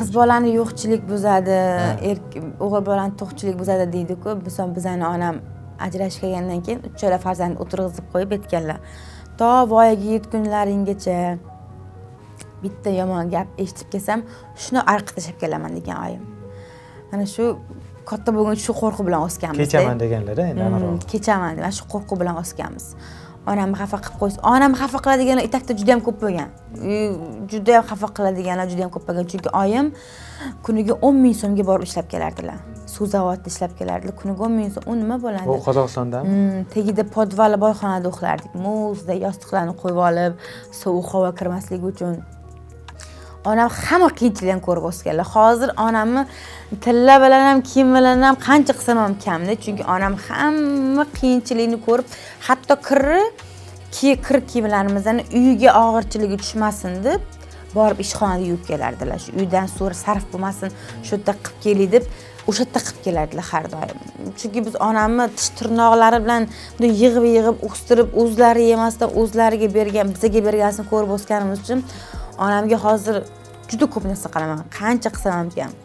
qiz bolani yo'qchilik buzadi, o'g'il bolani to'qchilik buzadi deydi-ku. Bizani onam ajrashib kelgandan keyin 3 cho'la farzand o'tirg'izib qo'yib aytganlar. To voyaga yetgunlaringgacha bitta yomon gap eshitib kelsam, shuni arqib tashlab kelaman degan oyim. Mana shu katta bo'lgan shu qo'rquv bilan o'sganmiz. Kechaman deganlar endi aniqroq. Kechaman, mana shu qo'rquv bilan o'sganmiz. Onamni xafa qilib qo'ysa, onamni xafa qiladiganlar etakda juda ham ko'p bo'lgan. Juda ham xafa qiladiganlar juda ham ko'p bo'lgan. Chunki oyim kuniga 10 ming so'mga borib ishlab kelardilar. Suv zavodida ishlab kelardilar. Kuniga 10 ming so'm. U nima bo'ladi? Bu Qozog'istondami? Tagida podvali boyxonada uxlardik. Muzda yostiqlarni qo'yib olib, sovuq havo kirmasligi uchun. Onam hamma qiyinchiliklarni ko'rib o'sganlar. Hozir onamni tilla bilan ham, kiyim bilan ham qancha qilsam ham kamda. Chunki onam hamma qiyinchilikni ko'rib, hatto kir kiyimlarimizni uyiga og'irchiligi tushmasin deb borib ishxonada yuvib kelardilar. Shu uydan suv sarf bo'lmasin, shu yerda qilib kelay deb o'sha yerda qilib kelardilar har doim. Chunki biz onamni tish tirnoqlari bilan yig'ib o'stirib, o'zlari yemasdan o'zlariga bergan, bizga berganini ko'rib o'sganimiz uchun onamga hozir juda ko'p narsa qilaman. Qancha qilsam ham kam.